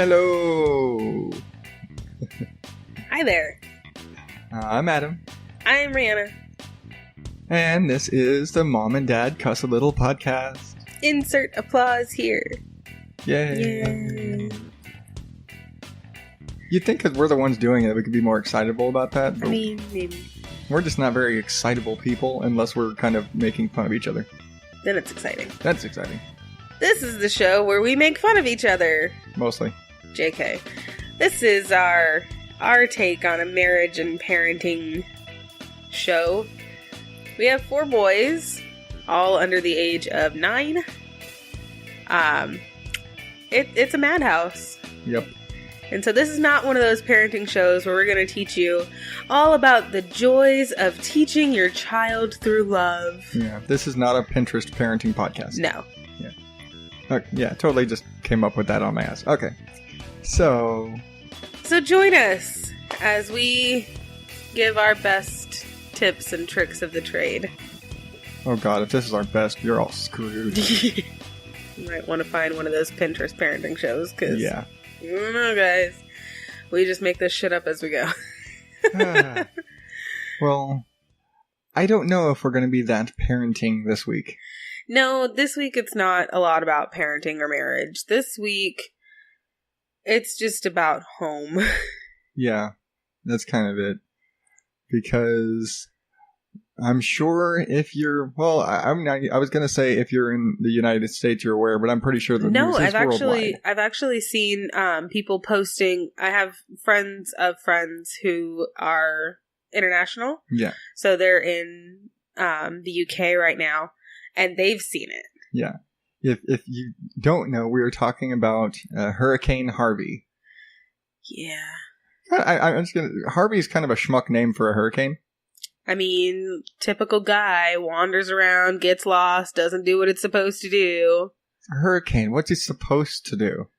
Hello. Hi there. I'm Adam. I'm Reanna. And this is the Mom and Dad Cuss a Little podcast. Insert applause here. Yay. You'd think because we're the ones doing it, we could be more excitable about that. I mean, maybe. We're just not very excitable people unless we're kind of making fun of each other. Then it's exciting. That's exciting. This is the show where we make fun of each other. Mostly. JK. This is our take on a marriage and parenting show. We have 4 boys, all under the age of 9. It's a madhouse. Yep. And so this is not one of those parenting shows where we're going to teach you all about the joys of teaching your child through love. Yeah, this is not a Pinterest parenting podcast. No. Yeah. Okay, yeah, totally just came up with that on my ass. Okay. So join us as we give our best tips and tricks of the trade. Oh god, if this is our best, you're all screwed. You might want to find one of those Pinterest parenting shows, because... Yeah. I don't know, guys. We just make this shit up as we go. Well, I don't know if we're going to be that parenting this week. No, this week it's not a lot about parenting or marriage. This week, it's just about home. Yeah, that's kind of it. Because I'm sure if you're, well, I'm not, I was going to say if you're in the United States, you're aware, but I'm pretty sure the news is worldwide. I've actually seen people posting. I have friends of friends who are international. Yeah. So they're in the UK right now, and they've seen it. Yeah. If you don't know, we were talking about Hurricane Harvey. Yeah. I'm just gonna. Harvey's kind of a schmuck name for a hurricane. I mean, typical guy, wanders around, gets lost, doesn't do what it's supposed to do. A hurricane, what's it supposed to do?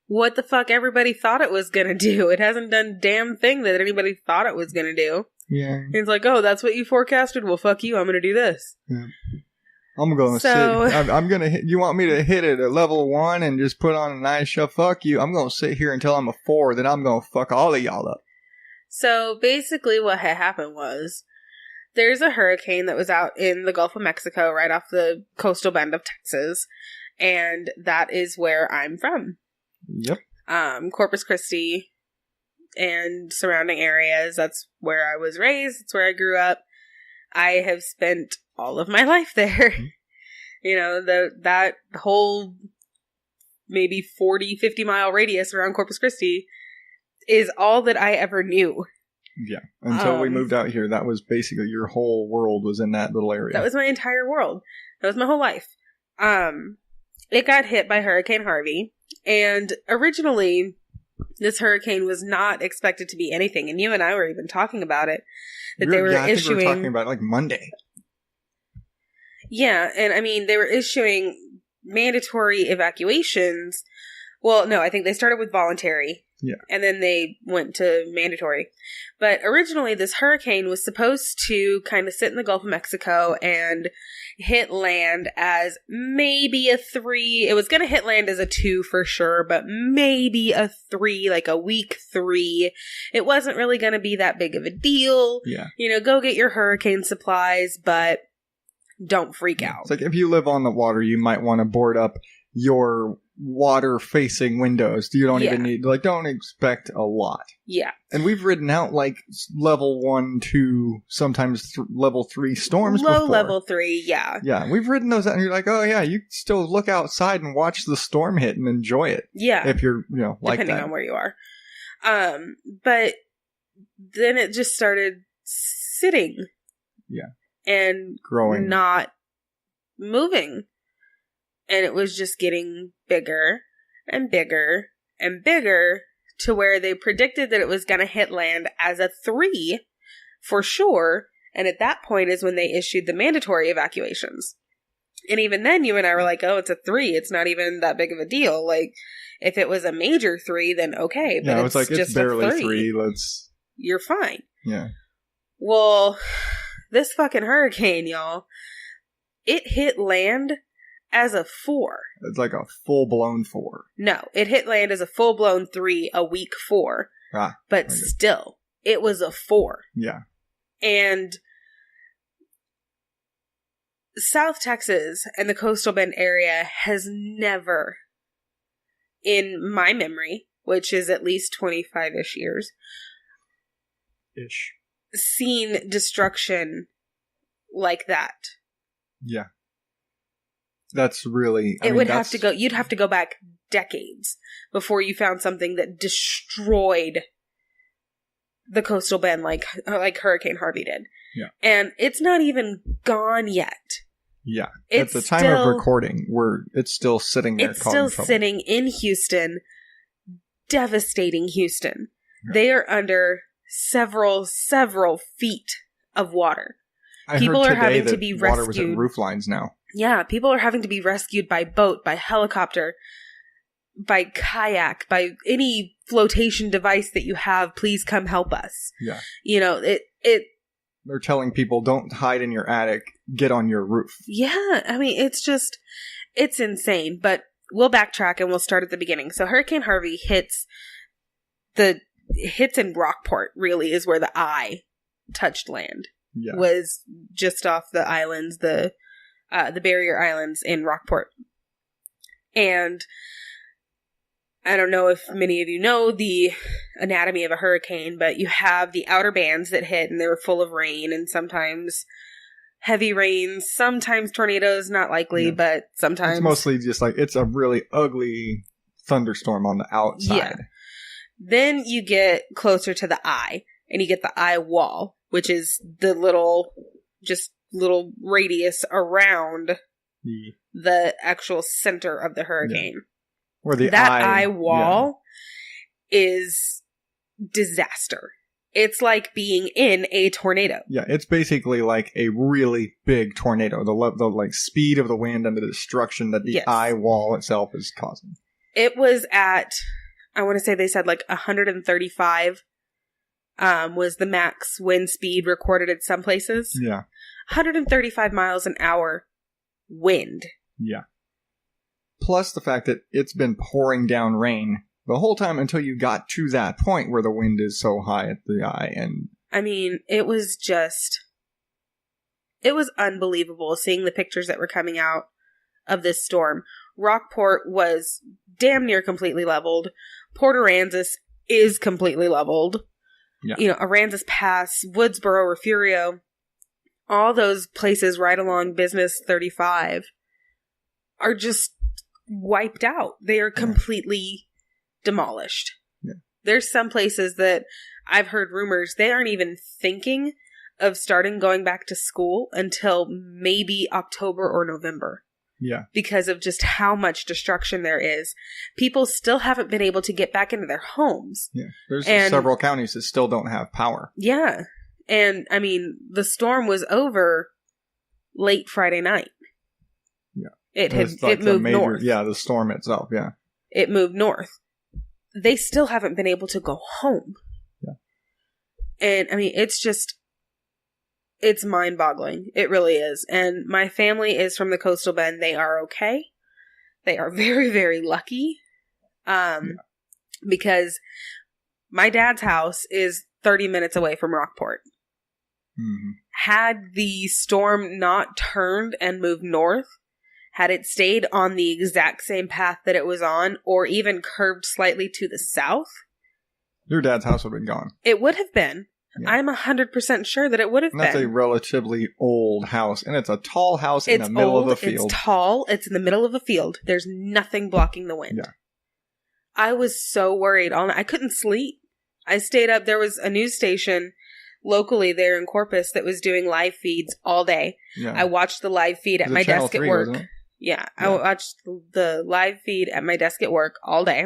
What the fuck everybody thought it was gonna do. It hasn't done a damn thing that anybody thought it was gonna do. Yeah. It's like, oh, that's what you forecasted? Well, fuck you, I'm gonna do this. Yeah. I'm gonna sit. I'm gonna hit. You want me to hit it at level 1 and just put on a nice show? Fuck you. I'm gonna sit here until I'm a 4, then I'm gonna fuck all of y'all up. So basically what had happened was, there's a hurricane that was out in the Gulf of Mexico, right off the coastal bend of Texas, and that is where I'm from. Yep. Corpus Christi and surrounding areas. That's where I was raised. It's where I grew up. I have spent all of my life there. You know, that whole maybe 40, 50 mile radius around Corpus Christi is all that I ever knew. Yeah. Until we moved out here, that was basically your whole world was in that little area. That was my entire world. That was my whole life. It got hit by Hurricane Harvey, and originally this hurricane was not expected to be anything, and you and I were even talking about it. That they were issuing. I think we were talking about it like Monday. Yeah, and I mean, they were issuing mandatory evacuations. Well, no, I think they started with voluntary. Yeah. And then they went to mandatory. But originally, this hurricane was supposed to kind of sit in the Gulf of Mexico and hit land as maybe a 3. It was going to hit land as a 2 for sure, but maybe a 3, like a weak 3. It wasn't really going to be that big of a deal. Yeah. You know, go get your hurricane supplies, but don't freak out. It's like if you live on the water, you might want to board up your water-facing windows. You don't even need, like, don't expect a lot. Yeah. And we've ridden out, like, level 1, 2, sometimes level 3 storms before. Low level 3, yeah. Yeah, we've ridden those out, and you're like, oh, yeah, you still look outside and watch the storm hit and enjoy it. Yeah. If you're, you know, like that. Depending on where you are. But then it just started sitting. Yeah. And growing. Not moving. And it was just getting bigger and bigger and bigger to where they predicted that it was going to hit land as a 3 for sure. And at that point is when they issued the mandatory evacuations. And even then, you and I were like, oh, it's a 3. It's not even that big of a deal. Like, if it was a major 3, then okay. But it's like, it's barely 3. You're fine. Yeah. Well, this fucking hurricane, y'all, it hit land as a 4. It's like a full-blown 4. No, it hit land as a full-blown 3, a weak 4. But still, it was a 4. Yeah. And South Texas and the Coastal Bend area has never, in my memory, which is at least 25-ish years, seen destruction like that. Yeah. That's really... you'd have to go back decades before you found something that destroyed the Coastal Bend like Hurricane Harvey did. Yeah. And it's not even gone yet. Yeah. At the time of recording, it's still sitting there. It's still sitting in Houston, devastating Houston. Yeah. They are under several feet of water. People are having to be rescued. Water was at roof lines now. Yeah, people are having to be rescued by boat, by helicopter, by kayak, by any flotation device that you have. Please come help us. Yeah. You know, they're telling people, don't hide in your attic, get on your roof. Yeah, I mean, it's insane. But we'll backtrack and we'll start at the beginning. So Hurricane Harvey hits in Rockport, really, is where the eye touched land. Yeah. Was just off the islands, the barrier islands in Rockport. And I don't know if many of you know the anatomy of a hurricane, but you have the outer bands that hit and they were full of rain and sometimes heavy rains, sometimes tornadoes, not likely, but sometimes. It's mostly just it's a really ugly thunderstorm on the outside. Yeah. Then you get closer to the eye and you get the eye wall, which is the little radius around the actual center of the hurricane. Yeah. Where the eye wall is disaster. It's like being in a tornado. Yeah, it's basically like a really big tornado. The speed of the wind and the destruction that the eye wall itself is causing. It was at, I want to say they said 135 was the max wind speed recorded at some places. Yeah. 135 miles an hour wind. Yeah. Plus the fact that it's been pouring down rain the whole time until you got to that point where the wind is so high at the eye. And I mean, it was unbelievable seeing the pictures that were coming out of this storm. Rockport was damn near completely leveled. Port Aransas is completely leveled. Yeah. You know, Aransas Pass, Woodsboro, Refugio, all those places right along Business 35 are just wiped out. They are completely demolished. Yeah. There's some places that I've heard rumors they aren't even thinking of starting going back to school until maybe October or November. Yeah. Because of just how much destruction there is. People still haven't been able to get back into their homes. Yeah. There's several counties that still don't have power. Yeah. And, I mean, the storm was over late Friday night. Yeah. It moved north. Yeah, the storm itself, yeah. It moved north. They still haven't been able to go home. Yeah. And, I mean, it's mind-boggling. It really is. And my family is from the Coastal Bend. They are okay. They are very, very lucky. Because my dad's house is 30 minutes away from Rockport. Mm-hmm. Had the storm not turned and moved north, had it stayed on the exact same path that it was on, or even curved slightly to the south, your dad's house would have been gone. It would have been. Yeah. I'm 100% sure that it would have been. That's a relatively old house, and it's a tall house in the middle of a field. It's tall. It's in the middle of a field. There's nothing blocking the wind. Yeah. I was so worried all night. I couldn't sleep. I stayed up. There was a news station locally there in Corpus that was doing live feeds all day. Yeah. I watched the live feed at my desk at work. Yeah, I watched the live feed at my desk at work all day.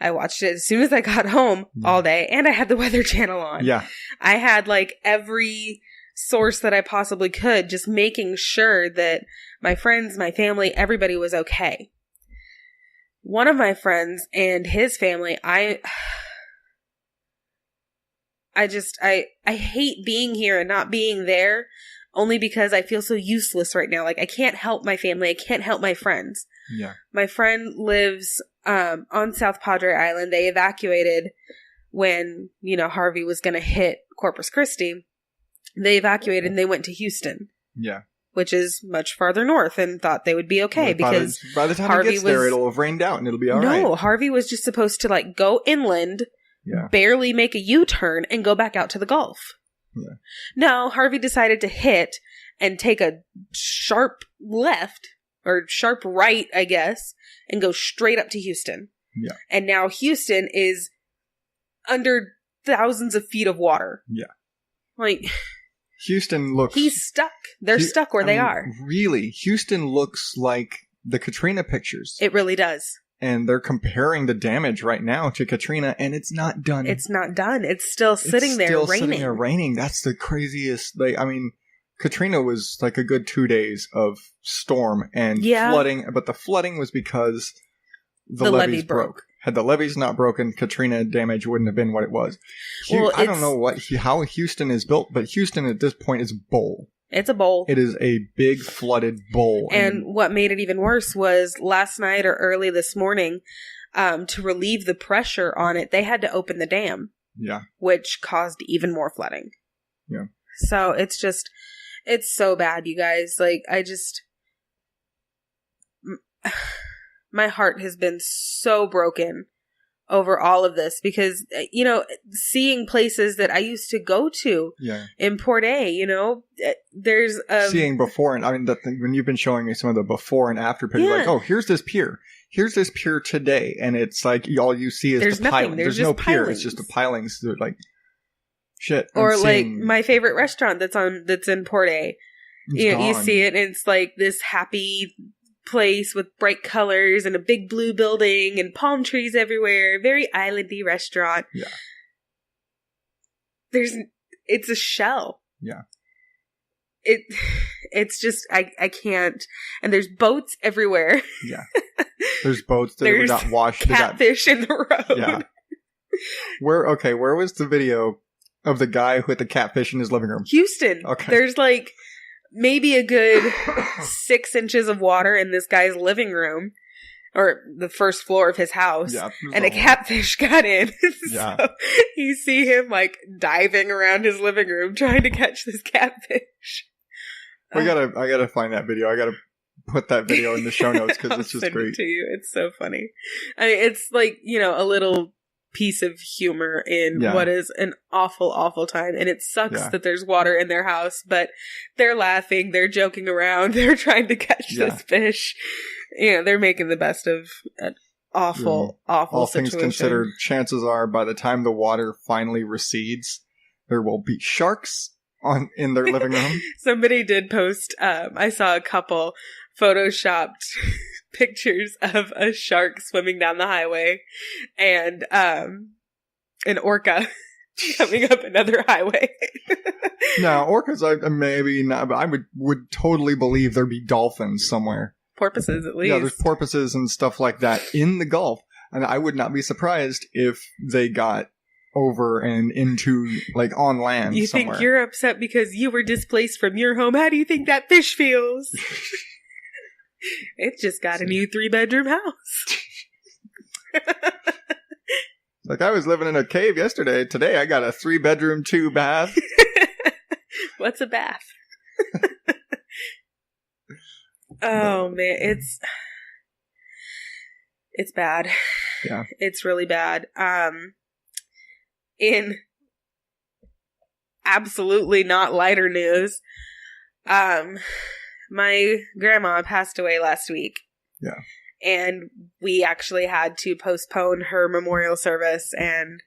I watched it as soon as I got home all day, and I had the Weather Channel on. Yeah. I had every source that I possibly could, just making sure that my friends, my family, everybody was okay. One of my friends and his family, I hate being here and not being there, only because I feel so useless right now. Like, I can't help my family. I can't help my friends. Yeah. My friend lives on South Padre Island. They evacuated when, Harvey was going to hit Corpus Christi. They evacuated and they went to Houston. Yeah. Which is much farther north, and thought they would be okay because by the time Harvey gets there, it'll have rained out and it'll be all right. No, Harvey was just supposed to go inland, barely make a U-turn, and go back out to the Gulf. Yeah. No, Harvey decided to hit and take a sharp left, or sharp right, I guess, and go straight up to Houston. Yeah. And now Houston is under thousands of feet of water. Yeah. Houston looks... He's stuck. They're stuck where they are. Really, Houston looks like the Katrina pictures. It really does. And they're comparing the damage right now to Katrina, and it's not done. It's not done. It's still sitting there raining. That's the craziest. Katrina was a good 2 days of storm and flooding, but the flooding was because the levees broke. Had the levees not broken, Katrina damage wouldn't have been what it was. I don't know how Houston is built, but Houston at this point is a bowl. It's a bowl. It is a big flooded bowl. And what made it even worse was last night or early this morning, to relieve the pressure on it, they had to open the dam. Yeah. Which caused even more flooding. Yeah. So it's so bad, you guys. My heart has been so broken over all of this because, seeing places that I used to go to in Port A, there's... seeing before, and when you've been showing me some of the before and after pictures, here's this pier. Here's this pier today, and it's all you see is the piling. There's no pier. Pilings. It's just the pilings. Shit. Or my favorite restaurant that's in Port A. You see it, and it's this happy place with bright colors and a big blue building and palm trees everywhere. Very islandy restaurant. Yeah. It's a shell. Yeah. It's just, I can't. And there's boats everywhere. Yeah. There's boats that got washed. Catfish in the road. Yeah. Where was the video of the guy who had the catfish in his living room? Houston. Okay. There's maybe a good 6 inches of water in this guy's living room, or the first floor of his house, and a catfish got in. So you see him diving around his living room trying to catch this catfish. I gotta find that video. I gotta put that video in the show notes because it's just great. It to you. It's so funny. It's a little piece of humor in what is an awful, awful time. And it sucks that there's water in their house, but they're laughing, they're joking around, they're trying to catch this fish. They're making the best of an awful, awful situation. All things considered, chances are by the time the water finally recedes, there will be sharks in their living room. Somebody did post, I saw a couple photoshopped pictures of a shark swimming down the highway and an orca coming up another highway. Now, orcas, maybe not, but I would totally believe there'd be dolphins somewhere. Porpoises, at least. Yeah, there's porpoises and stuff like that in the Gulf, and I would not be surprised if they got over and into, on land You somewhere. Think you're upset because you were displaced from your home? How do you think that fish feels? It just got a new 3-bedroom house. I was living in a cave yesterday. Today I got a 3-bedroom, 2-bath. What's a bath? Oh man, it's bad. Yeah. It's really bad. In absolutely not lighter news, my grandma passed away last week. Yeah. And we actually had to postpone her memorial service and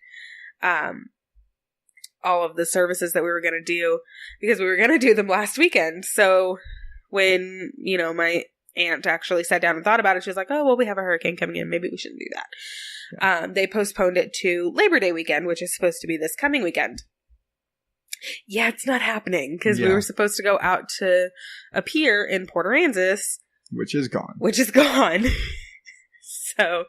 all of the services that we were going to do because we were going to do them last weekend. So when, my aunt actually sat down and thought about it, she was like, oh, well, we have a hurricane coming in. Maybe we shouldn't do that. Yeah. They postponed it to Labor Day weekend, which is supposed to be this coming weekend. Yeah, it's not happening because we were supposed to go out to a pier in Port Aransas. Which is gone. So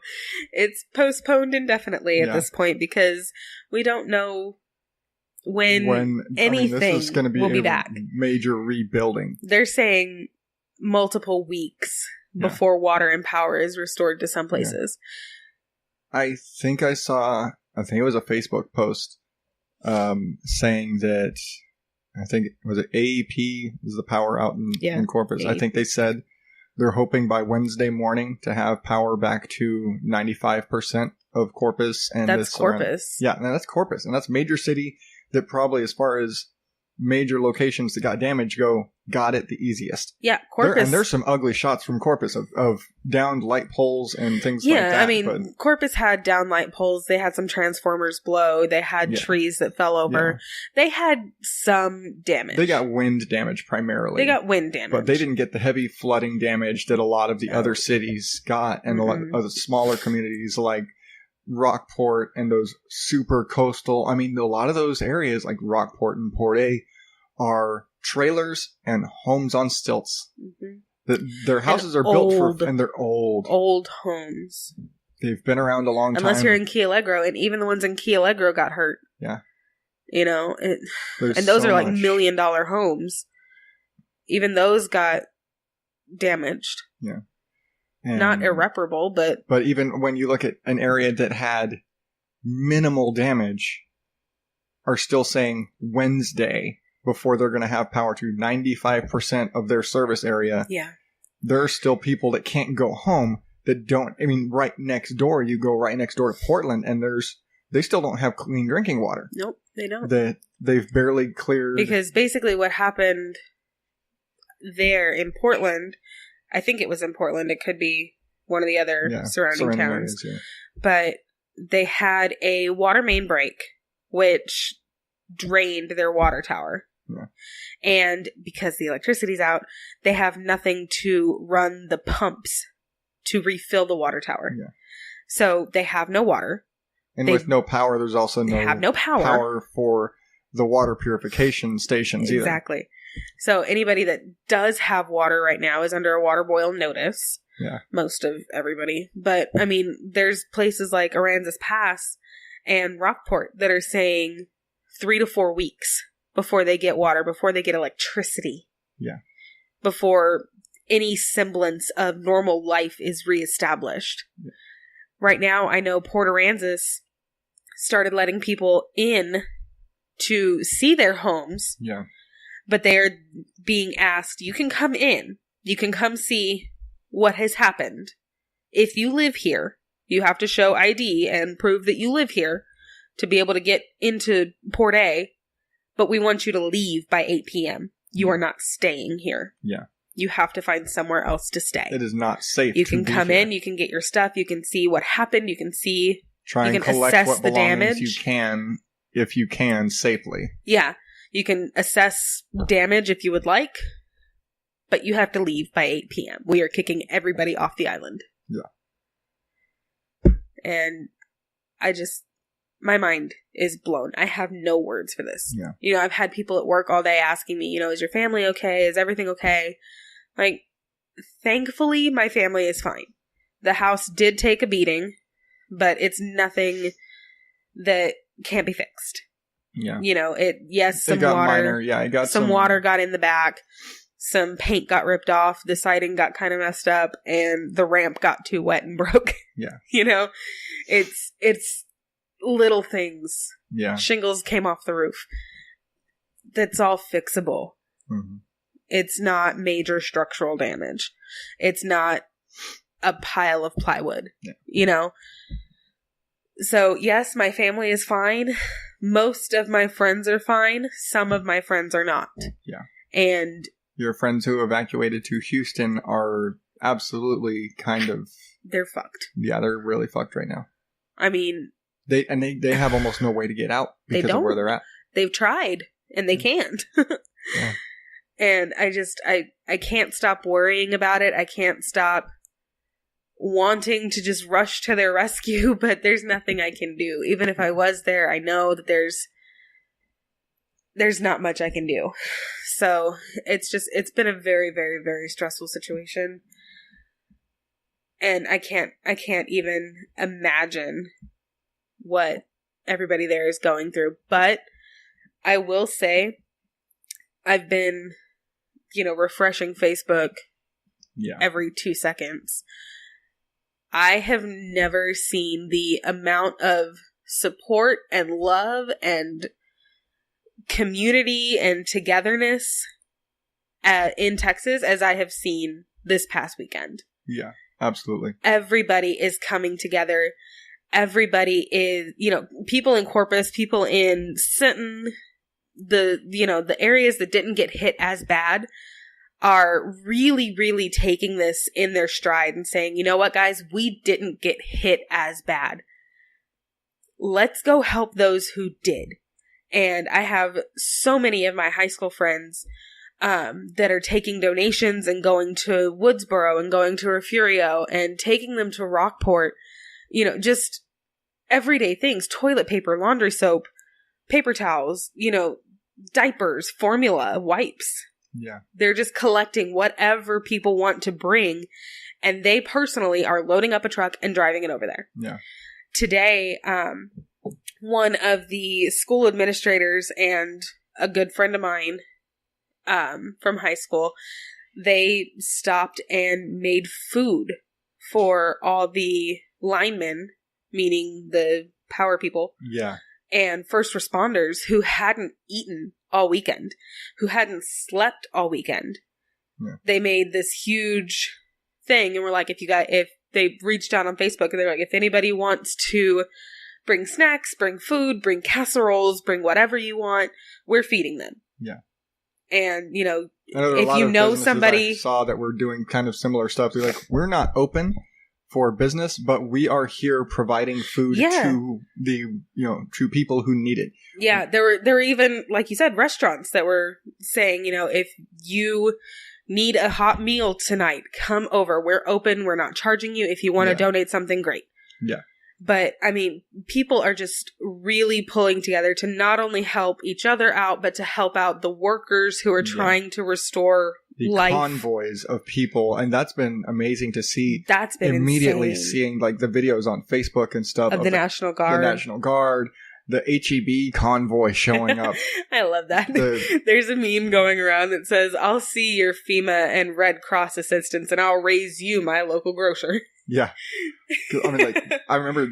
it's postponed indefinitely at this point because we don't know when anything this is going to be back. Major rebuilding. They're saying multiple weeks before water and power is restored to some places. Yeah. I think it was a Facebook post saying that, was it AEP is the power out in Corpus. AEP. I think they said they're hoping by Wednesday morning to have power back to 95% of Corpus. And that's Corpus. That's Corpus. And that's major city that probably, as far as major locations that got damaged go, got it the easiest. Yeah, Corpus. And there's some ugly shots from Corpus of downed light poles and things like that. Yeah, I mean, Corpus had downed light poles. They had some transformers blow. They had trees that fell over. Yeah. They had some damage. They got wind damage primarily. But they didn't get the heavy flooding damage that a lot of the other cities got, and a lot of the smaller communities like Rockport and those super coastal. I mean, a lot of those areas like Rockport and Port A are trailers and homes on stilts. Mm-hmm. Their houses are built and they're old. Old homes. They've been around a long time. Unless you're in Key Allegro, and even the ones in Key Allegro got hurt. Yeah. You know, and those are like $1 million homes. Even those got damaged. Yeah. And not irreparable, but... But even when you look at an area that had minimal damage, are still saying Wednesday before they're going to have power to 95% of their service area. Yeah. There are still people that can't go home that don't... I mean, right next door, you go right next door to Portland, and they still don't have clean drinking water. Nope, they don't. They've barely cleared... Because basically what happened there in Portland... I think it was in Portland. It could be one of the other surrounding towns. Areas, But they had a water main break, which drained their water tower. Yeah. And because the electricity's out, they have nothing to run the pumps to refill the water tower. Yeah. So they have no water. And with no power, there's also no power for the water purification stations either. Exactly. So anybody that does have water right now is under a water boil notice. Yeah. Most of everybody. But, I mean, there's places like Aransas Pass and Rockport that are saying 3 to 4 weeks before they get water, before they get electricity. Yeah. Before any semblance of normal life is reestablished. Yeah. Right now, I know Port Aransas started letting people in to see their homes. Yeah. But they're being asked, you can come in. You can come see what has happened. If you live here, you have to show ID and prove that you live here to be able to get into Port A. But we want you to leave by 8 p.m. You are not staying here. Yeah. You have to find somewhere else to stay. It is not safe. You can come in. You can get your stuff. You can see what happened. You can see. Try and collect what belongings you can, if you can, safely. Yeah. You can assess damage if you would like, but you have to leave by 8 p.m. We are kicking everybody off the island. Yeah. And my mind is blown. I have no words for this. Yeah. You know, I've had people at work all day asking me, you know, is your family okay? Is everything okay? Like, thankfully, my family is fine. The house did take a beating, but it's nothing that can't be fixed. Yeah. You know, some water. Minor. Yeah, it got some water got in the back. Some paint got ripped off. The siding got kind of messed up, and the ramp got too wet and broke. Yeah. You know, it's little things. Yeah. Shingles came off the roof. That's all fixable. Mm-hmm. It's not major structural damage. It's not a pile of plywood. Yeah. You know? So, yes, my family is fine. Most of my friends are fine. Some of my friends are not. Yeah. And your friends who evacuated to Houston are absolutely kind of... They're fucked. Yeah, they're really fucked right now. I mean... They have almost no way to get out because of where they're at. They've tried, and they can't. Yeah. And I can't stop worrying about it. I can't stop wanting to just rush to their rescue, but there's nothing I can do. Even if I was there, I know that there's not much I can do. So it's been a very, very, very stressful situation. And I can't even imagine what everybody there is going through. But I will say I've been, refreshing Facebook every 2 seconds. I have never seen the amount of support and love and community and togetherness in Texas as I have seen this past weekend. Yeah, absolutely. Everybody is coming together. Everybody is, people in Corpus, people in Sinton, the areas that didn't get hit as bad are really, really taking this in their stride and saying, you know what, guys, we didn't get hit as bad. Let's go help those who did. And I have so many of my high school friends that are taking donations and going to Woodsboro and going to Refugio and taking them to Rockport, just everyday things, toilet paper, laundry soap, paper towels, diapers, formula, wipes. Yeah. They're just collecting whatever people want to bring, and they personally are loading up a truck and driving it over there. Yeah. Today, one of the school administrators and a good friend of mine from high school, they stopped and made food for all the linemen, meaning the power people. Yeah. And first responders who hadn't eaten all weekend, who hadn't slept all weekend. Yeah. They made this huge thing and were like, if they reached out on Facebook and they're like, if anybody wants to bring snacks, bring food, bring casseroles, bring whatever you want, we're feeding them. Yeah. And, if you know somebody I saw that were doing kind of similar stuff, they're like, we're not open for business, but we are here providing food to the, to people who need it. Yeah. There were even, like you said, restaurants that were saying, if you need a hot meal tonight, come over. We're open. We're not charging you. If you want to donate something, great. Yeah. But, people are just really pulling together to not only help each other out, but to help out the workers who are trying to restore life. Convoys of people, and that's been amazing to see. That's been immediately insane. Seeing, like, the videos on Facebook and stuff. Of the National Guard. The National Guard. The HEB convoy showing up. I love that. There's a meme going around that says, I'll see your FEMA and Red Cross assistance, and I'll raise you my local grocer. Yeah. I remember,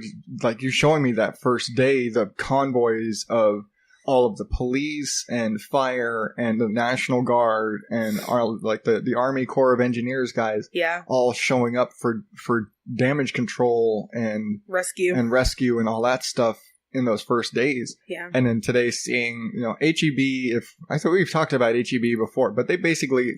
you showing me that first day, the convoys of all of the police and fire and the National Guard and the Army Corps of Engineers guys. Yeah. All showing up for damage control and rescue and all that stuff in those first days. Yeah. And then today seeing, HEB, I thought we've talked about HEB before, but they basically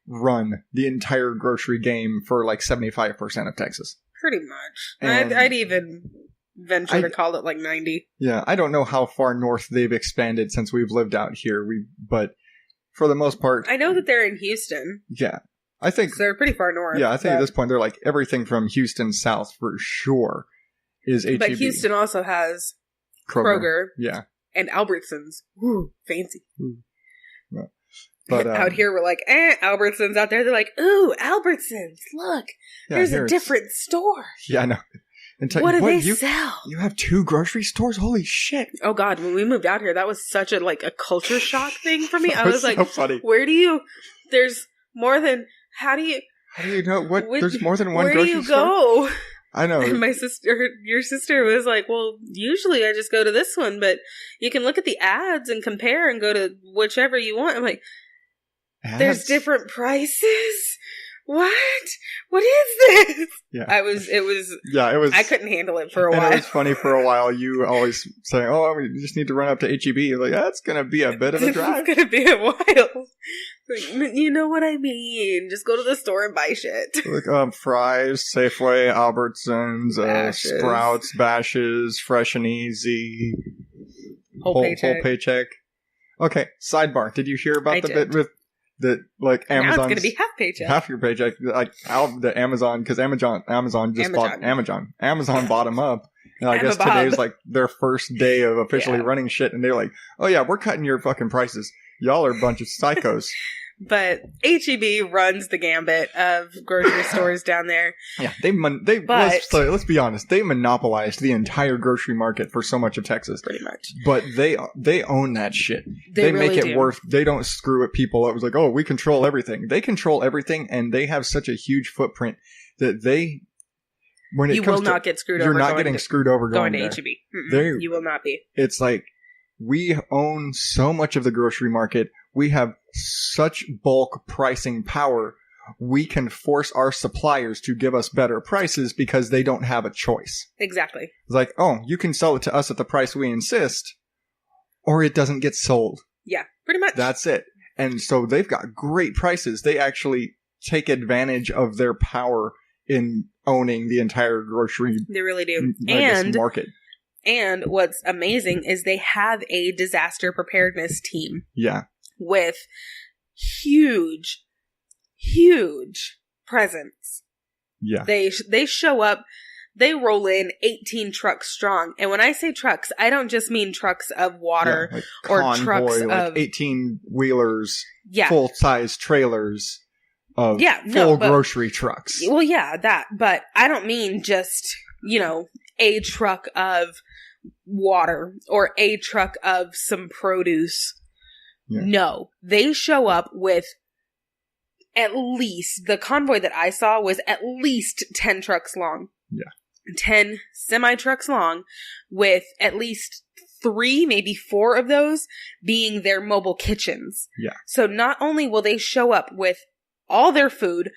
run the entire grocery game for 75% of Texas. Pretty much. I'd even venture to call it 90. Yeah, I don't know how far north they've expanded since we've lived out here. But for the most part, I know that they're in Houston. Yeah, I think so they're pretty far north. Yeah, I think at this point they're everything from Houston south for sure is HEB. But Houston also has Kroger. Yeah, and Albertsons. Ooh, fancy. Ooh. Yeah. But out here we're like, Albertsons. Out there they're like, ooh, Albertsons. Look, there's a different store. Yeah, I know. What do they sell? You have 2 grocery stores? Holy shit. Oh, God. When we moved out here, that was such a culture shock thing for me. I was so funny. There's more than, how do you know there's more than one grocery store? Where do you go? I know. And your sister was like, well, usually I just go to this one, but you can look at the ads and compare and go to whichever you want. I'm like, there's different prices? What is this? Yeah. It was. I couldn't handle it for a while. And it was funny for a while. You always say, "Oh, we just need to run up to HEB." You're like, that's going to be a bit of a drive. It's going to be a while. You know what I mean? Just go to the store and buy shit. Fries, Safeway, Albertsons, Sprouts, Bashes, Fresh and Easy, whole paycheck. Okay, sidebar. Did you hear about bit with? That Amazon. Now it's going to be half paycheck. Half your paycheck. The Amazon, because Amazon just bought Amazon. Amazon bought them up. And I guess today's their first day of officially running shit. And they're like, oh yeah, we're cutting your fucking prices. Y'all are a bunch of psychos. But H-E-B runs the gambit of grocery stores down there. Yeah, let's be honest. They monopolized the entire grocery market for so much of Texas. Pretty much. But they own that shit. They really make it do. worth. They don't screw at people. It was like, oh, we control everything. They control everything, and they have such a huge footprint that they. When it comes will not get screwed you're over. You're not getting screwed over going to there. H-E-B. You will not be. It's like we own so much of the grocery market. We have such bulk pricing power. We can force our suppliers to give us better prices because they don't have a choice. Exactly. It's like, oh, you can sell it to us at the price we insist, or it doesn't get sold. Yeah, pretty much. That's it. And so they've got great prices. They actually take advantage of their power in owning the entire grocery they really do. Market. And what's amazing is they have a disaster preparedness team. Yeah. With huge presence. Yeah. They show up, they roll in 18 trucks strong. And when I say trucks, I don't just mean trucks of water or convoy, trucks of 18-wheelers, full-size trailers of grocery trucks. Well, yeah, that. But I don't mean just, a truck of water or a truck of some produce. Yeah. No, they show up with at least, the convoy that I saw was at least 10 trucks long. Yeah. 10 semi-trucks long with at least 3, maybe 4 of those being their mobile kitchens. Yeah. So not only will they show up with all their food,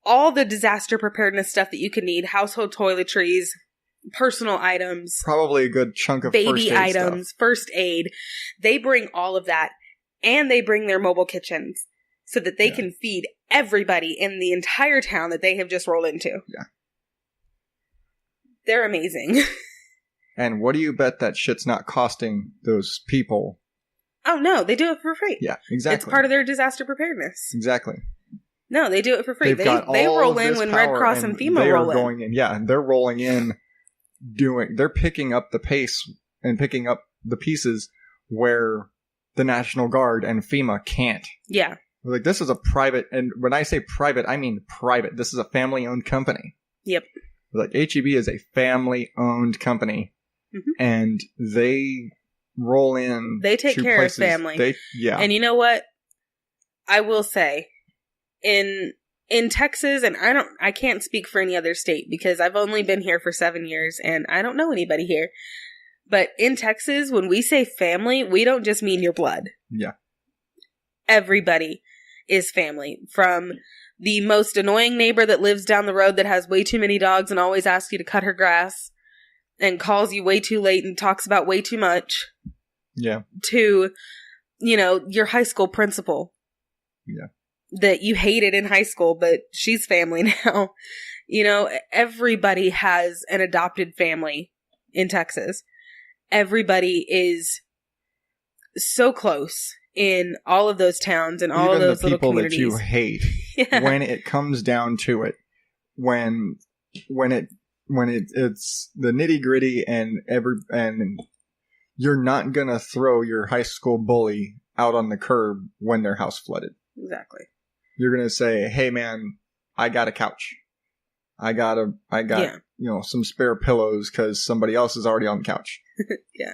all the disaster preparedness stuff that you could need, household toiletries, personal items. Probably a good chunk of baby items, first aid. They bring all of that. And they bring their mobile kitchens so that they can feed everybody in the entire town that they have just rolled into. Yeah. They're amazing. And what do you bet that shit's not costing those people? Oh, no. They do it for free. Yeah, exactly. It's part of their disaster preparedness. Exactly. No, they do it for free. They roll in when Red Cross and FEMA roll in. Going in. Yeah, they're rolling in, they're picking up the pace and picking up the pieces where the National Guard and FEMA can't. Yeah. Like, this is a private, and when I say private, I mean private. This is a family-owned company. Yep. Like, H-E-B is a family-owned company, and they roll in. They take care of family. And you know what? I will say, in Texas, and I can't speak for any other state because I've only been here for 7 years, and I don't know anybody here. But in Texas, when we say family, we don't just mean your blood. Yeah. Everybody is family. From the most annoying neighbor that lives down the road that has way too many dogs and always asks you to cut her grass and calls you way too late and talks about way too much. Yeah. To, your high school principal. Yeah. That you hated in high school, but she's family now. Everybody has an adopted family in Texas. Everybody is so close in all of those towns and all of those little communities. Even the people that you hate, when it comes down to it, when it's the nitty gritty and you're not gonna throw your high school bully out on the curb when their house flooded. Exactly. You're gonna say, "Hey, man, I got a couch. I got some spare pillows because somebody else is already on the couch." Yeah.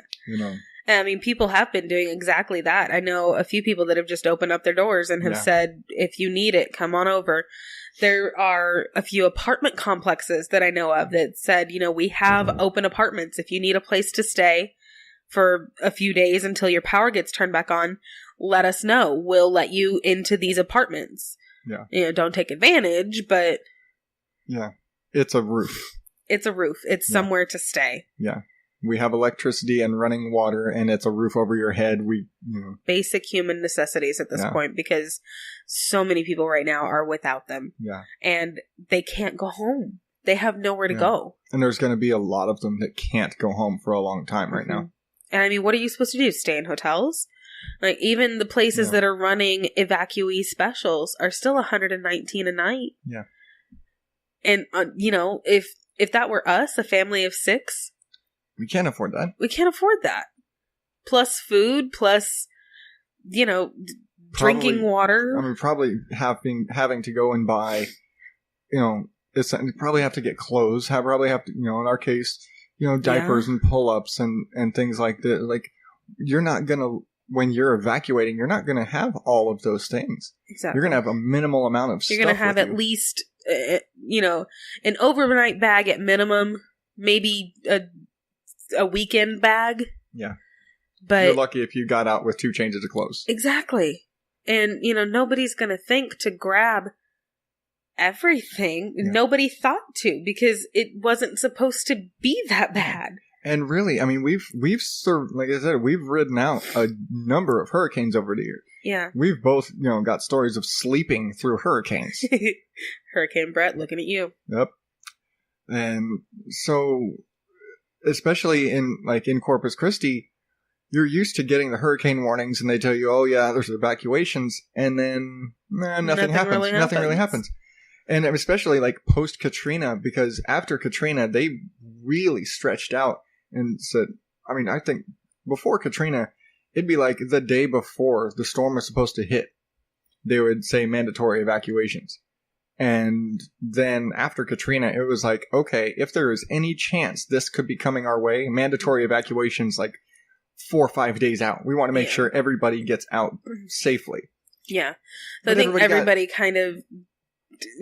I mean, people have been doing exactly that. I know a few people that have just opened up their doors and have said, if you need it, come on over. There are a few apartment complexes that I know of that said, we have open apartments. If you need a place to stay for a few days until your power gets turned back on, let us know. We'll let you into these apartments. Yeah. Don't take advantage, but... Yeah. It's a roof. It's a roof. It's somewhere to stay. Yeah. We have electricity and running water, and it's a roof over your head. Basic human necessities at this point, because so many people right now are without them. Yeah. And they can't go home. They have nowhere to go. And there's going to be a lot of them that can't go home for a long time right now. And I mean, what are you supposed to do? Stay in hotels? Like, even the places that are running evacuee specials are still $119 a night. Yeah. And, if that were us, a family of 6... We can't afford that. We can't afford that. Plus food, plus, drinking water. I mean, probably having to go and buy, you probably have to get clothes. Probably have to, in our case, diapers and pull-ups and things like that. Like, you're not going to, when you're evacuating, you're not going to have all of those things. Exactly. You're going to have a minimal amount of stuff. You're going to have at least, an overnight bag at minimum, maybe a weekend bag. Yeah. But you're lucky if you got out with 2 changes of clothes. Exactly. And, nobody's going to think to grab everything. Yeah. Nobody thought to, because it wasn't supposed to be that bad. And really, I mean, we've served, like I said, we've ridden out a number of hurricanes over the years. Yeah. We've both, got stories of sleeping through hurricanes. Hurricane Brett, looking at you. Yep. And so, especially in Corpus Christi, you're used to getting the hurricane warnings and they tell you, oh yeah, there's evacuations, and then nothing happens. Nothing really happens. And especially post Katrina, because after Katrina, they really stretched out and said, I mean, I think before Katrina, it'd be like the day before the storm was supposed to hit, they would say mandatory evacuations. And then after Katrina, it was like, okay, if there is any chance this could be coming our way, mandatory evacuations 4 or 5 days out. We want to make sure everybody gets out safely. Yeah. So I think everybody kind of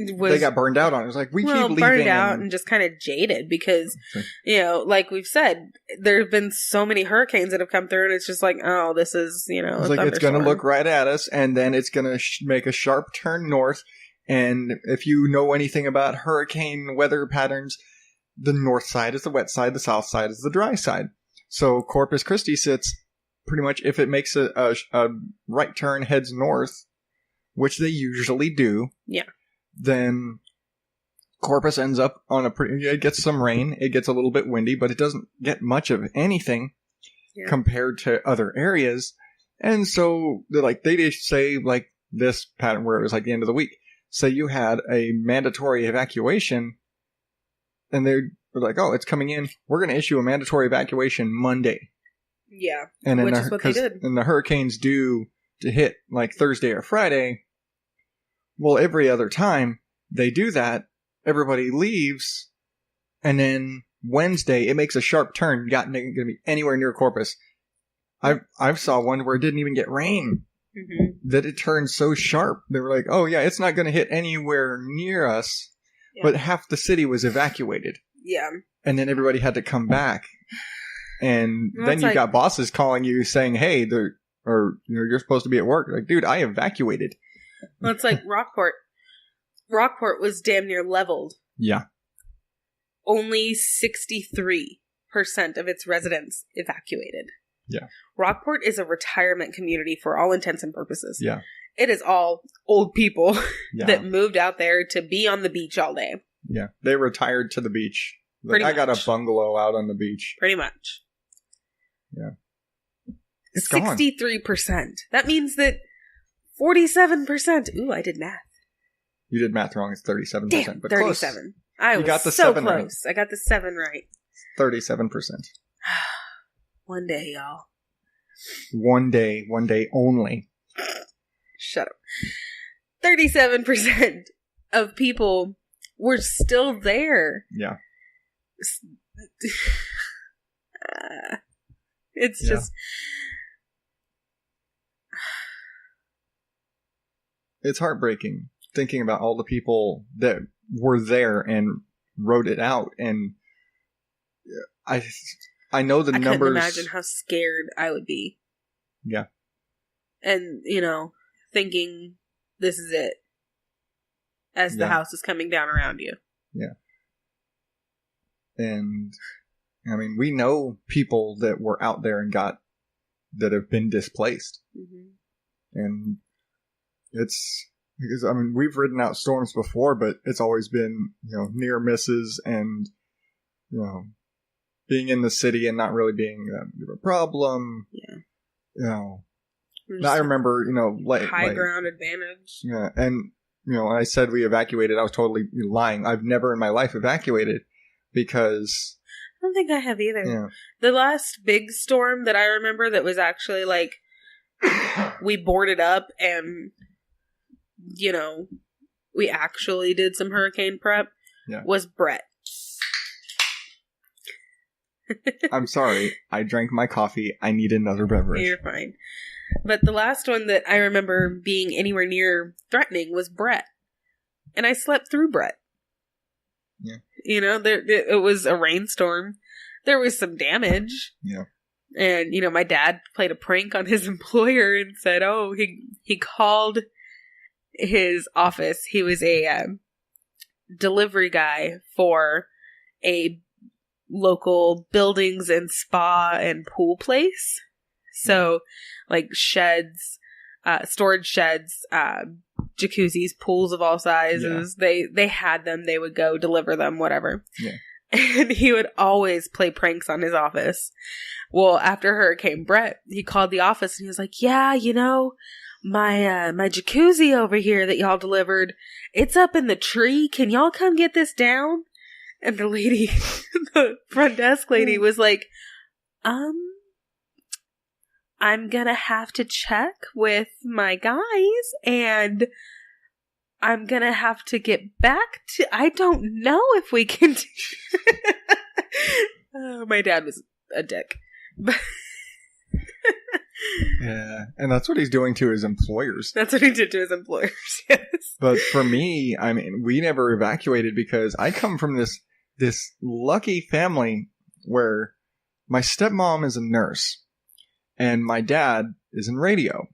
they got burned out on it. It was like, we keep leaving. Burned out and just kind of jaded because, like we've said, there have been so many hurricanes that have come through and it's just like, oh, this is, it's like it's going to look right at us and then it's going to make a sharp turn north. And if you know anything about hurricane weather patterns, the north side is the wet side, the south side is the dry side. So Corpus Christi sits pretty much, if it makes a right turn, heads north, which they usually do. Yeah. Then Corpus ends up on it gets some rain, it gets a little bit windy, but it doesn't get much of anything compared to other areas. And so they just say this pattern where it was the end of the week. Say you had a mandatory evacuation and they were like, oh, it's coming in. We're going to issue a mandatory evacuation Monday. Yeah. And which is what they did. And the hurricane's due to hit Thursday or Friday. Well, every other time they do that, everybody leaves, and then Wednesday it makes a sharp turn. Not going to be anywhere near Corpus. I've saw one where it didn't even get rain. Mm-hmm. That it turned so sharp. They were like, "Oh yeah, it's not going to hit anywhere near us," but half the city was evacuated. Yeah, and then everybody had to come back, and then you got bosses calling you saying, "Hey, you're supposed to be at work." Like, dude, I evacuated. Well, it's like Rockport. Rockport was damn near leveled. Yeah. Only 63% of its residents evacuated. Yeah. Rockport is a retirement community for all intents and purposes. Yeah. It is all old people that moved out there to be on the beach all day. Yeah. They retired to the beach. I got a bungalow out on the beach. Pretty much. Yeah. It's 63%. That means that 47%. Ooh, I did math. You did math wrong. It's 37%. Damn, but 37. Close. I was got the so close. Right. I got the 7 right. 37%. One day, y'all. One day only. Shut up. 37% of people were still there. Yeah. It's just... It's heartbreaking thinking about all the people that were there and wrote it out. And I know the numbers. I couldn't imagine how scared I would be. Yeah. And, thinking this is it as the house is coming down around you. Yeah. And, I mean, we know people that were out there and that have been displaced. Mm-hmm. And it's, because, I mean, we've ridden out storms before, but it's always been, near misses and, being in the city and not really being that big of a problem. Yeah. I remember, high ground advantage. Yeah. And, when I said we evacuated, I was totally lying. I've never in my life evacuated because... I don't think I have either. Yeah. The last big storm that I remember that was actually we boarded up and, we actually did some hurricane prep was Brett. I'm sorry. I drank my coffee. I need another beverage. You're fine. But the last one that I remember being anywhere near threatening was Brett. And I slept through Brett. Yeah. It was a rainstorm. There was some damage. Yeah. And, my dad played a prank on his employer and said, he called his office. He was a delivery guy for a local buildings and spa and pool place. So, like sheds, storage sheds, jacuzzis, pools of all sizes. Yeah. They had them. They would go deliver them, whatever. Yeah. And he would always play pranks on his office. Well, after Hurricane Brett, he called the office and he was like, yeah, my jacuzzi over here that y'all delivered, it's up in the tree. Can y'all come get this down? And the lady, the front desk lady was like, I'm gonna have to check with my guys and I'm gonna have to get back to, I don't know if we can my dad was a dick. Yeah, and that's what he's doing to his employers. That's what he did to his employers, yes. But for me, we never evacuated because I come from this lucky family where my stepmom is a nurse and my dad is in radio.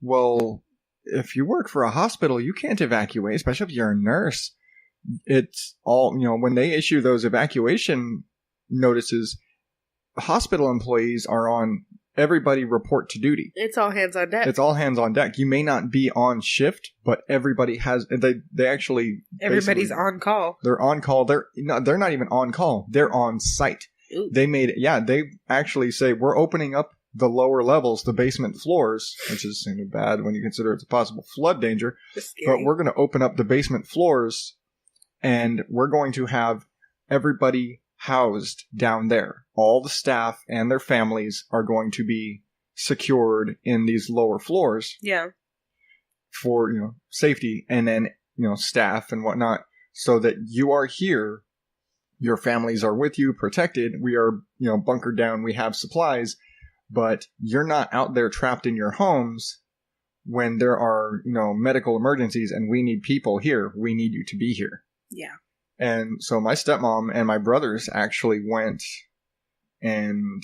Well, if you work for a hospital, you can't evacuate, especially if you're a nurse. It's all, when they issue those evacuation notices, hospital employees are on everybody report to duty. It's all hands on deck. It's all hands on deck. You may not be on shift, but everybody has, they actually, everybody's on call. They're on call. They're not even on call. They're on site. Ooh. They actually say, we're opening up the lower levels, the basement floors, which is kind of bad when you consider it's a possible flood danger. But we're going to open up the basement floors and we're going to have everybody housed down there. All the staff and their families are going to be secured in these lower floors. Yeah. For, safety, and then, staff and whatnot, so that you are here, your families are with you, protected, we are, bunkered down, we have supplies, but you're not out there trapped in your homes when there are, medical emergencies and we need people here. We need you to be here. Yeah. And so my stepmom and my brothers actually went, and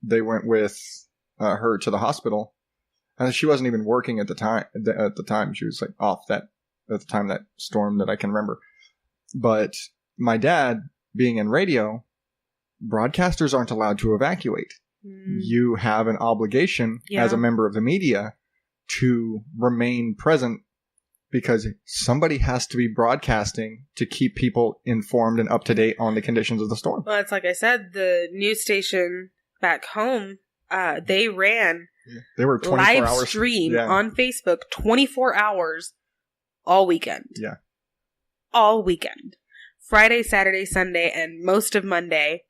they went with her to the hospital. And she wasn't even working at the time. At the time, she was like off at the time that storm that I can remember. But my dad, being in radio, broadcasters aren't allowed to evacuate. You have an obligation as a member of the media to remain present, because somebody has to be broadcasting to keep people informed and up to date on the conditions of the storm. Well, it's like I said, the news station back home, they ran they were 24 live hours stream on Facebook 24 hours all weekend. Yeah. All weekend. Friday, Saturday, Sunday, and most of Monday,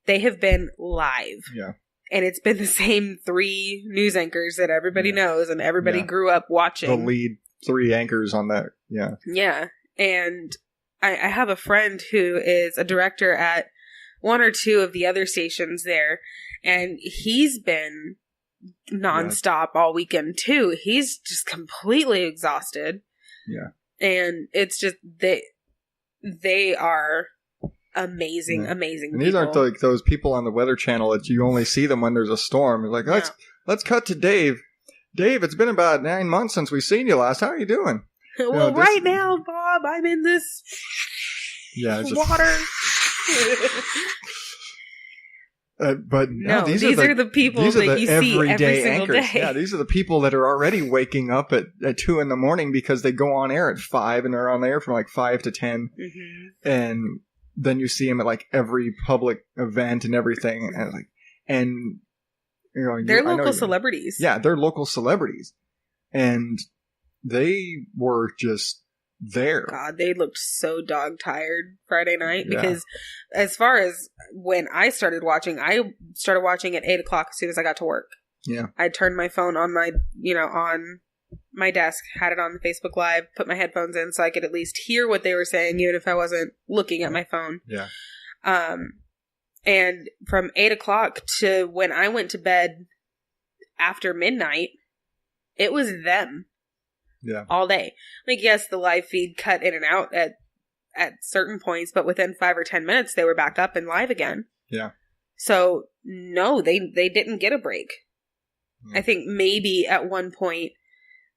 they have been live. Yeah. And it's been the same 3 news anchors that everybody knows and everybody grew up watching. The lead 3 anchors on that. Yeah. Yeah. And I have a friend who is a director at 1 or 2 of the other stations there. And he's been nonstop all weekend too. He's just completely exhausted. Yeah. And it's just, they are amazing, amazing and these people. aren't like those people on the Weather Channel that you only see them when there's a storm. Like, let's cut to Dave. Dave, it's been about 9 months since we've seen you last. How are you doing? Well, right now, Bob, I'm in this water. But no, these are the people that you see every single day. Yeah, these are the people that are already waking up at 2 a.m. because they go on air at 5 and they're on air from like 5 to 10. Mm-hmm. And then you see them at like every public event and everything. And they're local celebrities. Yeah, they're local celebrities. And they were just there. God, they looked so dog tired Friday night because as far as when I started watching at 8 o'clock as soon as I got to work. Yeah. I turned my phone on on my desk, had it on the Facebook Live, put my headphones in so I could at least hear what they were saying, even if I wasn't looking at my phone. Yeah. And from 8 o'clock to when I went to bed after midnight, it was them. Yeah. All day. Like, yes, the live feed cut in and out at certain points, but within 5 or 10 minutes, they were back up and live again. Yeah. So, no, they didn't get a break. I think maybe at one point,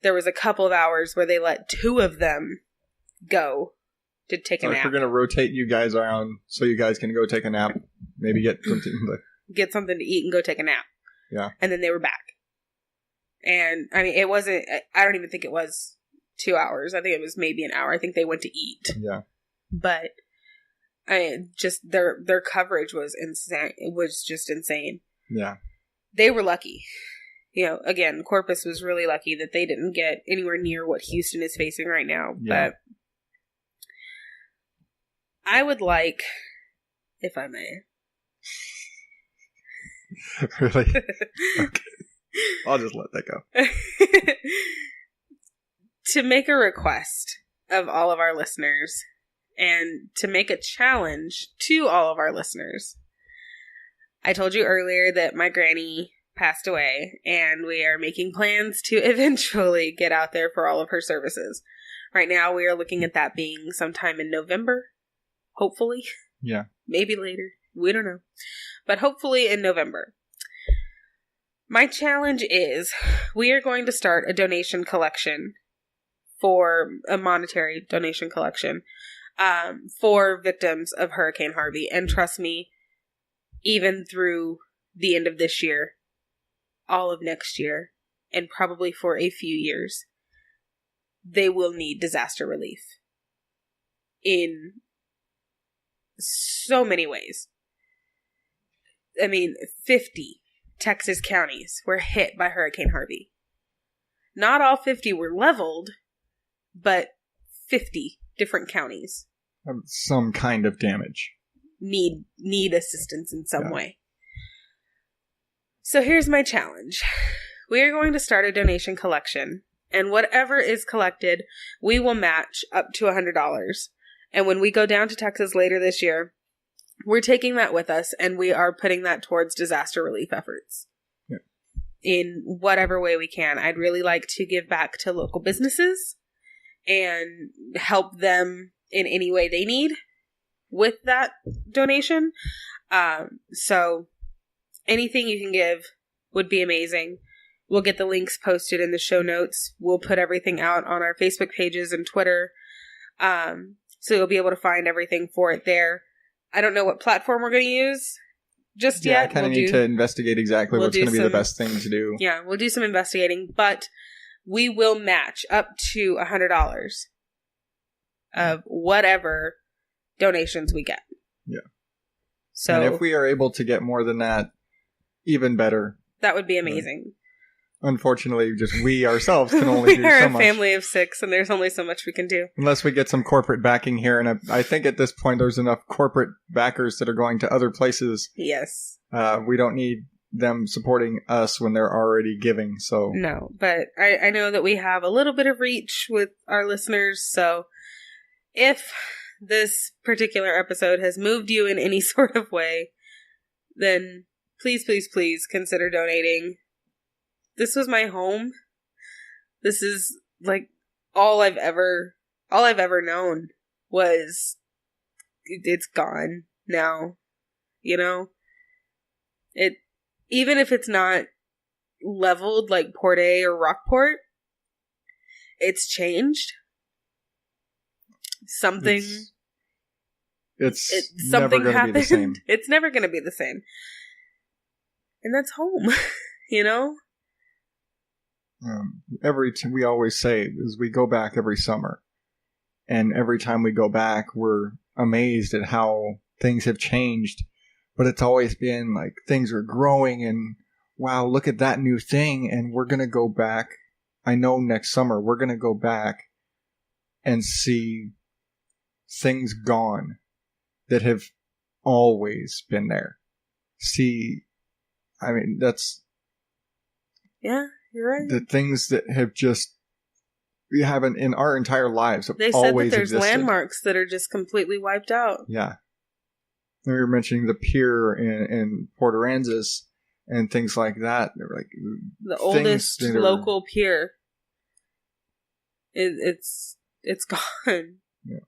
there was a couple of hours where they let 2 of them go to take a nap. We're going to rotate you guys around so you guys can go take a nap. Maybe get something to eat and go take a nap. Yeah. And then they were back. And, I mean, I don't even think it was 2 hours. I think it was maybe an hour. I think they went to eat. Yeah. But, just their coverage was insane. It was just insane. Yeah. They were lucky. Again, Corpus was really lucky that they didn't get anywhere near what Houston is facing right now. Yeah. But I would like, if I may. Really? Okay. I'll just let that go. To make a request of all of our listeners and to make a challenge to all of our listeners. I told you earlier that my granny passed away, and we are making plans to eventually get out there for all of her services. Right now, we are looking at that being sometime in November, hopefully. Yeah. Maybe later. We don't know. But hopefully in November. My challenge is we are going to start a donation collection a monetary donation collection for victims of Hurricane Harvey. And trust me, even through the end of this year, all of next year, and probably for a few years, they will need disaster relief in so many ways. I mean, 50 Texas counties were hit by Hurricane Harvey. Not all 50 were leveled, but 50 different counties. Some kind of damage. Need assistance in some way. So here's my challenge. We are going to start a donation collection, and whatever is collected, we will match up to $100. And when we go down to Texas later this year, we're taking that with us, and we are putting that towards disaster relief efforts. Yeah. In whatever way we can. I'd really like to give back to local businesses and help them in any way they need with that donation. So anything you can give would be amazing. We'll get the links posted in the show notes. We'll put everything out on our Facebook pages and Twitter. So you'll be able to find everything for it there. I don't know what platform we're going to use just yet. I kind of need to investigate exactly what's going to be the best thing to do. Yeah, we'll do some investigating, but we will match up to $100 of whatever donations we get. Yeah. So, and if we are able to get more than that, even better. That would be amazing. Unfortunately, just we ourselves can only do so much. We are a family of 6, and there's only so much we can do. Unless we get some corporate backing here, and I think at this point there's enough corporate backers that are going to other places. Yes. We don't need them supporting us when they're already giving, so... No, but I know that we have a little bit of reach with our listeners, so if this particular episode has moved you in any sort of way, then please, please, please consider donating. This was my home. This is like all I've ever known was it's gone now. You know? Even if it's not leveled like Port A or Rockport, it's changed. Something never going to be the same. It's never going to be the same. And that's home, you know? We always say is we go back every summer, and every time we go back, we're amazed at how things have changed. But it's always been like things are growing, and wow, look at that new thing. And we're gonna go back. I know next summer we're gonna go back and see things gone that have always been there. I mean, that's Yeah, you're right. The things that have just, we haven't in our entire lives have they always said that there's existed. Landmarks that are just completely wiped out. Yeah. We were mentioning the pier in Port Aransas and things like that. They're like the oldest local pier. It's gone. Yeah.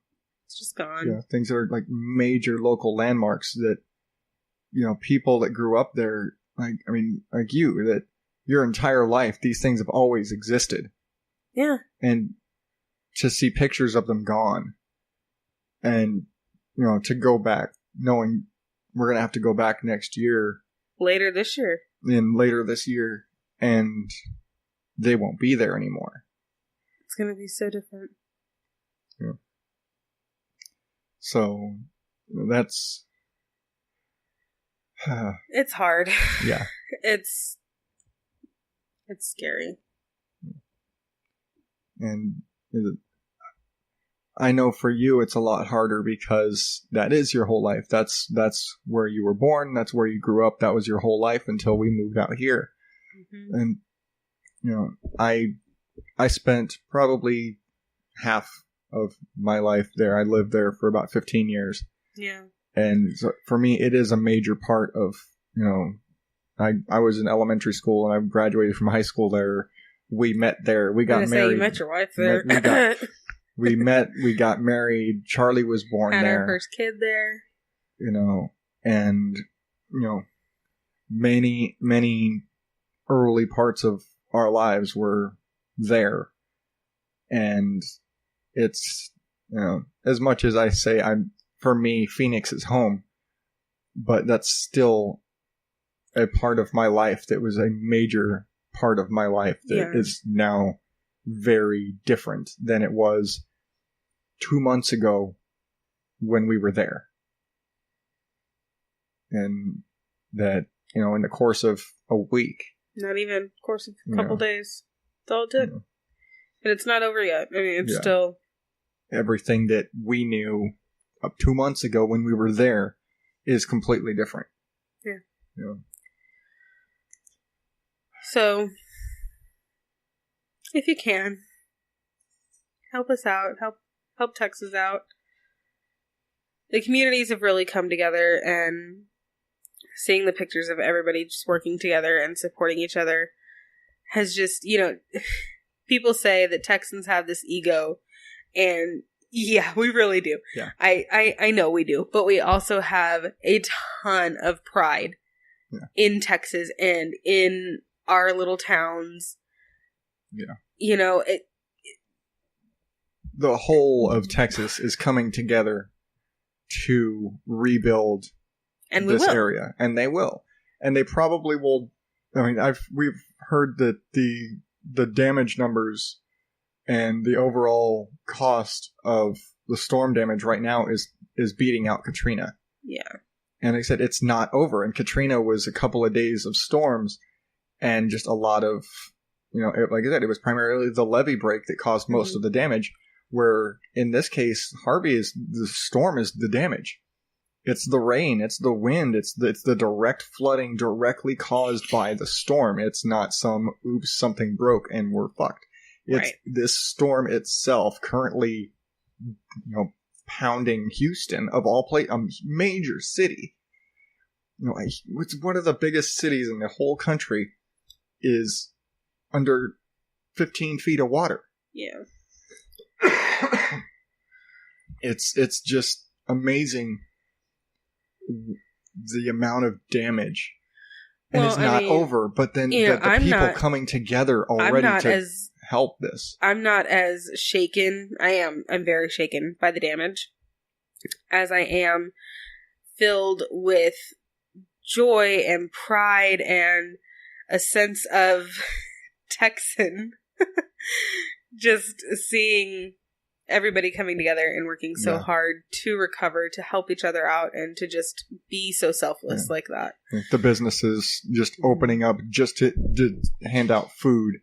It's just gone. Yeah, things that are like major local landmarks that, people that grew up there, like you, that your entire life, these things have always existed. Yeah. And to see pictures of them gone and, to go back knowing we're going to have to go back next year. Later this year. And they won't be there anymore. It's going to be so different. Yeah. So that's... it's hard. Yeah. It's scary. And I know for you it's a lot harder because that is your whole life. That's where you were born. That's where you grew up. That was your whole life until we moved out here. Mm-hmm. And, I spent probably half of my life there. I lived there for about 15 years. Yeah. And so for me, it is a major part of, I was in elementary school and I graduated from high school there. We met there. We got married. You met your wife there. We got married. Charlie was born Had there. our first kid there. And, many, many early parts of our lives were there. And it's, as much as I say for me, Phoenix is home, but that's still a part of my life that was a major part of my life that is now very different than it was 2 months ago when we were there. And that, in the course of a week. Not even course of a couple days. That's all it took. And it's not over yet. It's still... Everything that we knew up 2 months ago when we were there is completely different. Yeah. So, if you can, help us out. Help Texas out. The communities have really come together, and seeing the pictures of everybody just working together and supporting each other has just, people say that Texans have this ego, and yeah, we really do. Yeah. I know we do, but we also have a ton of pride in Texas and in our little towns. Yeah. The whole of Texas is coming together to rebuild this area, and they will, and they probably will. We've heard that the damage numbers and the overall cost of the storm damage right now is beating out Katrina. Yeah. And like I said, it's not over. And Katrina was a couple of days of storms and just a lot of, like I said, it was primarily the levee break that caused most of the damage, where in this case, the storm is the damage. It's the rain, it's the wind, it's the direct flooding directly caused by the storm. It's not something broke and we're fucked. It's this storm itself currently, pounding Houston, of all places, a major city. It's one of the biggest cities in the whole country is under 15 feet of water. Yeah. It's just amazing the amount of damage. And it's not over, but then the people coming together already to help this. I'm not as shaken. I'm very shaken by the damage as I am filled with joy and pride and a sense of Texan. Just seeing everybody coming together and working so hard to recover, to help each other out, and to just be so selfless like that. The businesses just opening up just to hand out food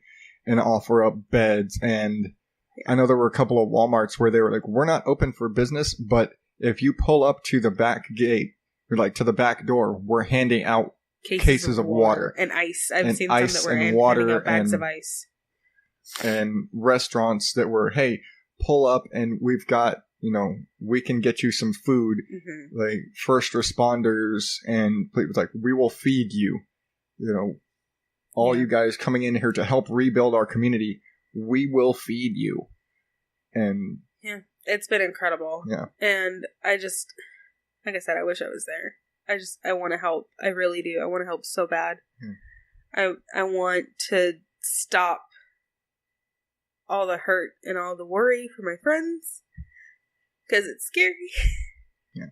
and offer up beds. And I know there were a couple of Walmarts where they were like, we're not open for business, but if you pull up to the back gate, or like to the back door, we're handing out cases of water. And ice. I've seen some that were handing out bags of ice. And restaurants that were, hey, pull up and we've got, we can get you some food. Mm-hmm. Like first responders and like, we will feed you. All you guys coming in here to help rebuild our community, we will feed you. And yeah, it's been incredible. Yeah. And I just, like I said, I wish I was there. I want to help. I really do. I want to help so bad. Yeah. I want to stop all the hurt and all the worry for my friends. Because it's scary. Yeah.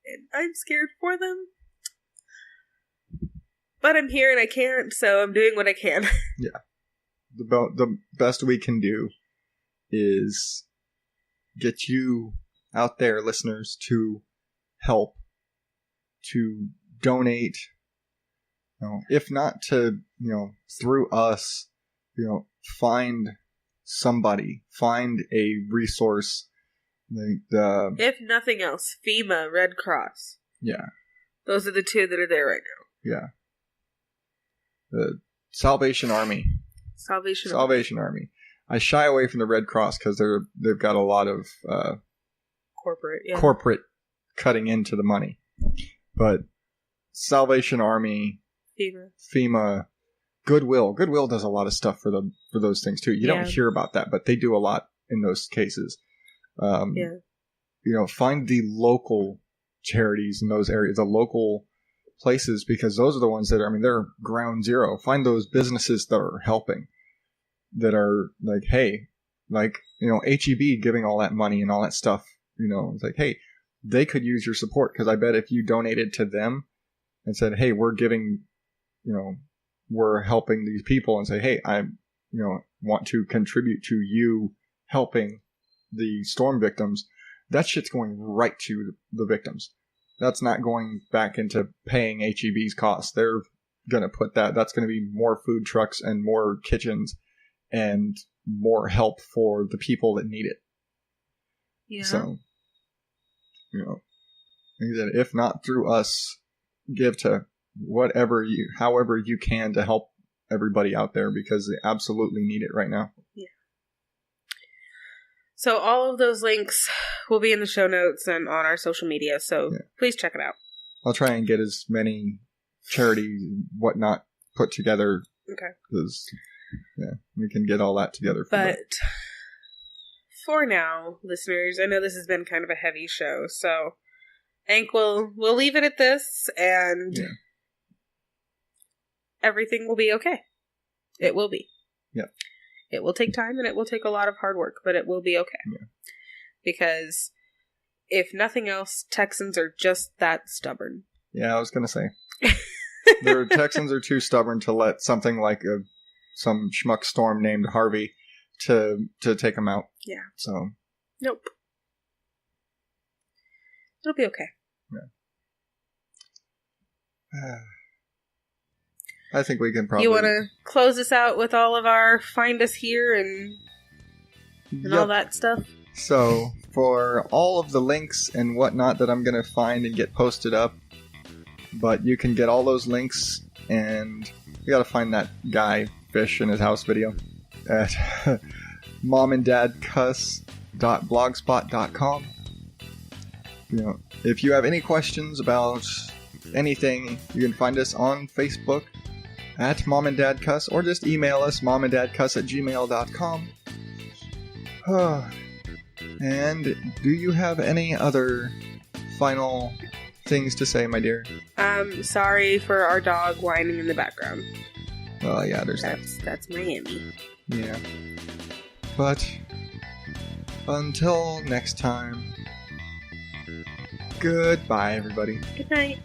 And I'm scared for them. But I'm here and I can't, so I'm doing what I can. Yeah. The best we can do is get you out there, listeners, to help, to donate, if not to, through us, find somebody, find a resource. If nothing else, FEMA, Red Cross. Yeah. Those are the two that are there right now. Yeah. The Salvation Army. Salvation Army. I shy away from the Red Cross because they've got a lot of corporate cutting into the money. But Salvation Army, FEMA, Goodwill does a lot of stuff for those things too. You don't hear about that, but they do a lot in those cases. Find the local charities in those areas, the local places, because those are the ones that are, they're ground zero. Find those businesses that are helping, that are like, hey, like, HEB giving all that money and all that stuff, it's like, hey, they could use your support, because I bet if you donated to them and said, hey, we're giving, we're helping these people, and say, hey, I, want to contribute to you helping the storm victims, that shit's going right to the victims. That's not going back into paying HEB's costs. They're going to put that's going to be more food trucks and more kitchens and more help for the people that need it. Yeah. So, if not through us, give to however you can to help everybody out there, because they absolutely need it right now. Yeah. So all of those links will be in the show notes and on our social media, so please check it out. I'll try and get as many charities and whatnot put together. Okay. Because, we can get all that together. For now, listeners, I know this has been kind of a heavy show, so I think we'll leave it at this, and everything will be okay. It will be. Yeah. It will take time, and it will take a lot of hard work, but it will be okay. Yeah. Because if nothing else, Texans are just that stubborn. Yeah, I was going to say. The Texans are too stubborn to let something like some schmuck storm named Harvey to take them out. Yeah. So. Nope. It'll be okay. Yeah. I think we can probably... You want to close us out with all of our find us here and all that stuff? So, for all of the links and whatnot that I'm going to find and get posted up, but you can get all those links, and you got to find that guy, Fish, in his house video at momanddadcuss.blogspot.com. If you have any questions about anything, you can find us on Facebook at Mom and Dad Cuss, or just email us momanddadcuss@gmail.com. And do you have any other final things to say, my dear? Sorry for our dog whining in the background. Well, yeah, that's Miami. Yeah. But until next time, goodbye, everybody. Good night.